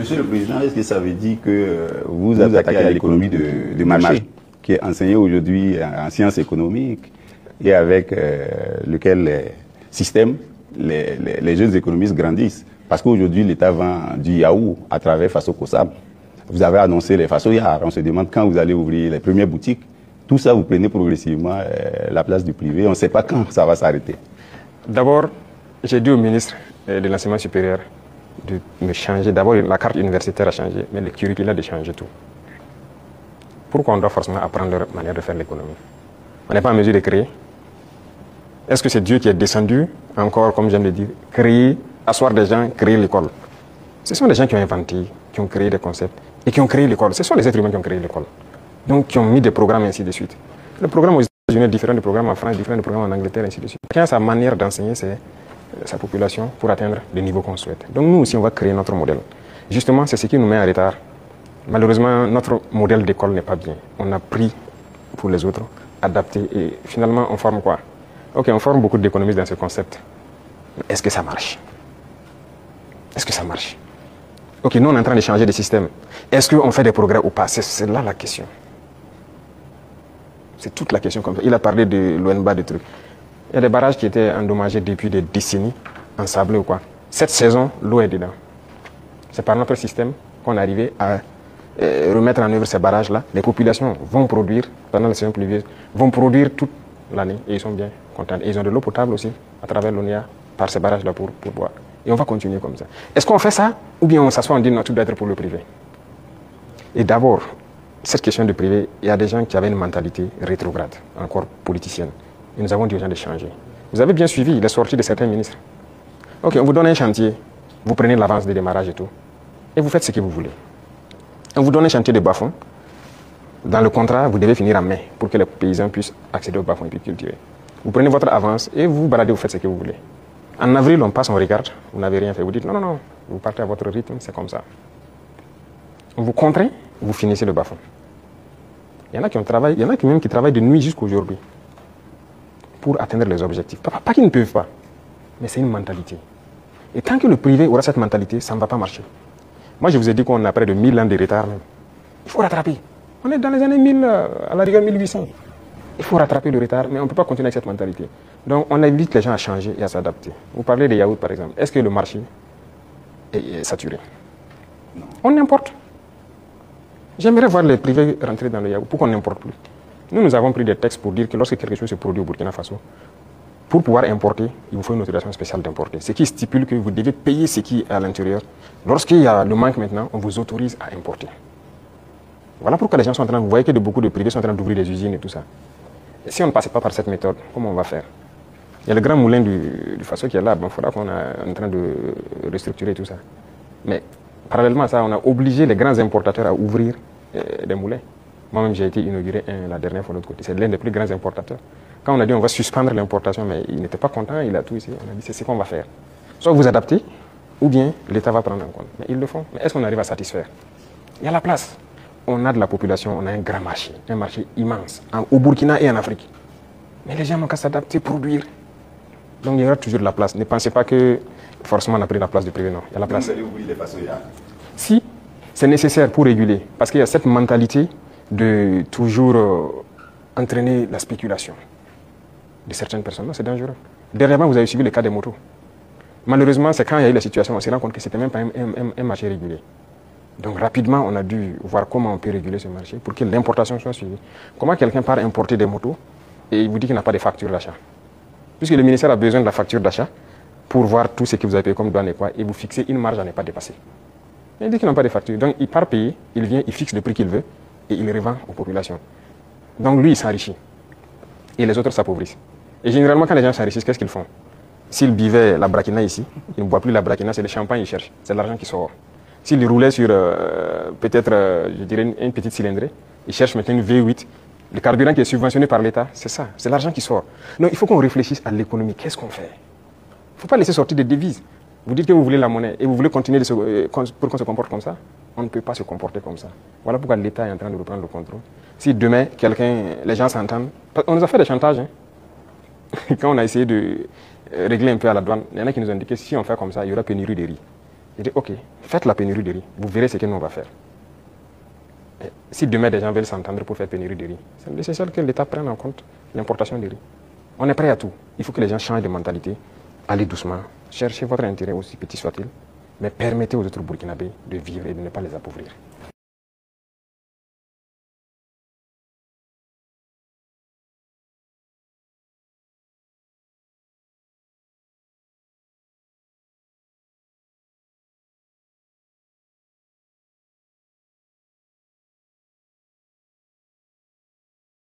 Monsieur le Président, est-ce que ça veut dire que vous attaquez à l'économie de marché, qui est enseignée aujourd'hui en sciences économiques et avec lequel les jeunes économistes grandissent? Parce qu'aujourd'hui, l'État vend du yaourt à travers Faso Kossab. Vous avez annoncé les Faso Yard. On se demande quand vous allez ouvrir les premières boutiques. Tout ça, vous prenez progressivement la place du privé. On ne sait pas quand ça va s'arrêter. D'abord, j'ai dit au ministre de l'Enseignement supérieur de me changer. D'abord, la carte universitaire a changé, mais le curriculum de changer tout. Pourquoi on doit forcément apprendre leur manière de faire l'économie? On n'est pas en mesure de créer. Est-ce que c'est Dieu qui est descendu, encore, comme j'aime le dire, créer, asseoir des gens, créer l'école? Ce sont des gens qui ont inventé, qui ont créé des concepts et qui ont créé l'école. Ce sont les êtres humains qui ont créé l'école. Donc, qui ont mis des programmes et ainsi de suite. Le programme aux États-Unis est différent du programme en France, différent du programme en Angleterre, ainsi de suite. Chacun a sa manière d'enseigner sa population pour atteindre le niveau qu'on souhaite. Donc, nous aussi, on va créer notre modèle. Justement, c'est ce qui nous met en retard. Malheureusement, notre modèle d'école n'est pas bien. On a pris pour les autres, adapté, et finalement, on forme quoi? Ok, on forme beaucoup d'économistes dans ce concept. Est-ce que ça marche? Est-ce que ça marche? Ok, nous, on est en train de changer de système. Est-ce qu'on fait des progrès ou pas? C'est là la question. C'est toute la question comme ça. Il a parlé de l'ONBA, de trucs. Il y a des barrages qui étaient endommagés depuis des décennies, ensablés ou quoi. Cette saison, l'eau est dedans. C'est par notre système qu'on est arrivé à remettre en œuvre ces barrages-là. Les populations vont produire, pendant la saison pluvieuse, vont produire toute l'année et ils sont bien contents. Et ils ont de l'eau potable aussi, à travers l'ONIA, par ces barrages-là pour boire. Et on va continuer comme ça. Est-ce qu'on fait ça ou bien on s'assoit, on dit non, tout doit être pour le privé? Et d'abord, cette question de privé, il y a des gens qui avaient une mentalité rétrograde, encore politicienne. Et nous avons dit aux gens de changer. Vous avez bien suivi les sorties de certains ministres. Ok, on vous donne un chantier, vous prenez l'avance de démarrage et tout, et vous faites ce que vous voulez. On vous donne un chantier de bas-fond. Dans le contrat, vous devez finir en mai pour que les paysans puissent accéder au bas-fond et puis cultiver. Vous prenez votre avance et vous vous baladez, vous faites ce que vous voulez. En avril, on passe, on regarde, vous n'avez rien fait. Vous dites non, non, non, vous partez à votre rythme, c'est comme ça. On vous contraint, vous finissez le bas-fond. Il y en a qui travaillent, il y en a qui même qui travaillent de nuit jusqu'à aujourd'hui pour atteindre les objectifs. Pas qu'ils ne peuvent pas, mais c'est une mentalité. Et tant que le privé aura cette mentalité, ça ne va pas marcher. Moi, je vous ai dit qu'on a près de 1000 ans de retard même. Il faut rattraper. On est dans les années 1000, à la rigueur 1800. Il faut rattraper le retard, mais on ne peut pas continuer avec cette mentalité. Donc, on invite les gens à changer et à s'adapter. Vous parlez des yaourts, par exemple. Est-ce que le marché est saturé? Non. On importe. J'aimerais voir les privés rentrer dans le yaourt. Pourquoi on n'importe plus? Nous avons pris des textes pour dire que lorsque quelque chose se produit au Burkina Faso, pour pouvoir importer, il vous faut une autorisation spéciale d'importer. Ce qui stipule que vous devez payer ce qui est à l'intérieur. Lorsqu'il y a le manque maintenant, on vous autorise à importer. Voilà pourquoi les gens sont en train, vous voyez que beaucoup de privés sont en train d'ouvrir des usines et tout ça. Et si on ne passait pas par cette méthode, comment on va faire? Il y a le grand moulin du Faso qui est là, il faudra qu'on est en train de restructurer tout ça. Mais parallèlement à ça, on a obligé les grands importateurs à ouvrir des moulins. Moi-même, j'ai été inauguré la dernière fois de l'autre côté. C'est l'un des plus grands importateurs. Quand on a dit on va suspendre l'importation, mais il n'était pas content, il a tout ici. On a dit c'est ce qu'on va faire. Soit vous adaptez, ou bien l'État va prendre en compte. Mais ils le font. Mais est-ce qu'on arrive à satisfaire? Il y a la place. On a de la population, on a un grand marché, un marché immense, au Burkina et en Afrique. Mais les gens n'ont qu'à s'adapter, produire. Donc il y aura toujours de la place. Ne pensez pas que forcément on a pris la place du privé, non. Il y a la place. Vous allez ouvrir les Faso Yard? Si, c'est nécessaire pour réguler. Parce qu'il y a cette mentalité de toujours entraîner la spéculation de certaines personnes. C'est dangereux. Dernièrement, vous avez suivi le cas des motos. Malheureusement, c'est quand il y a eu la situation, on s'est rendu compte que ce n'était même pas un marché régulé. Donc rapidement, on a dû voir comment on peut réguler ce marché pour que l'importation soit suivie. Comment quelqu'un part importer des motos et il vous dit qu'il n'a pas de facture d'achat? Puisque le ministère a besoin de la facture d'achat pour voir tout ce que vous avez payé comme douane et quoi, et vous fixez une marge à ne pas dépasser. Il dit qu'il n'a pas de facture. Donc il part payer, il vient, il fixe le prix qu'il veut et il revend aux populations. Donc lui, il s'enrichit. Et les autres s'appauvrissent. Et généralement, quand les gens s'enrichissent, qu'est-ce qu'ils font? S'ils buvaient la braquina ici, ils ne boivent plus la braquina, c'est le champagne qu'ils cherchent. C'est l'argent qui sort. S'ils roulaient sur peut-être, je dirais, une petite cylindrée, ils cherchent maintenant une V8. Le carburant qui est subventionné par l'État, c'est ça, c'est l'argent qui sort. Donc il faut qu'on réfléchisse à l'économie. Qu'est-ce qu'on fait? Il ne faut pas laisser sortir des devises. Vous dites que vous voulez la monnaie et vous voulez continuer pour qu'on se comporte comme ça. On ne peut pas se comporter comme ça. Voilà pourquoi l'État est en train de reprendre le contrôle. Si demain, les gens s'entendent, on nous a fait des chantages. Hein. Quand on a essayé de régler un peu à la douane, il y en a qui nous ont dit que si on fait comme ça, il y aura pénurie de riz. Je dis, ok, faites la pénurie de riz. Vous verrez ce que nous, on va faire. Et si demain, des gens veulent s'entendre pour faire pénurie de riz, c'est nécessaire que l'État prenne en compte l'importation de riz. On est prêt à tout. Il faut que les gens changent de mentalité. Allez doucement. Cherchez votre intérêt, aussi petit soit-il. Mais permettez aux autres Burkinabés de vivre et de ne pas les appauvrir.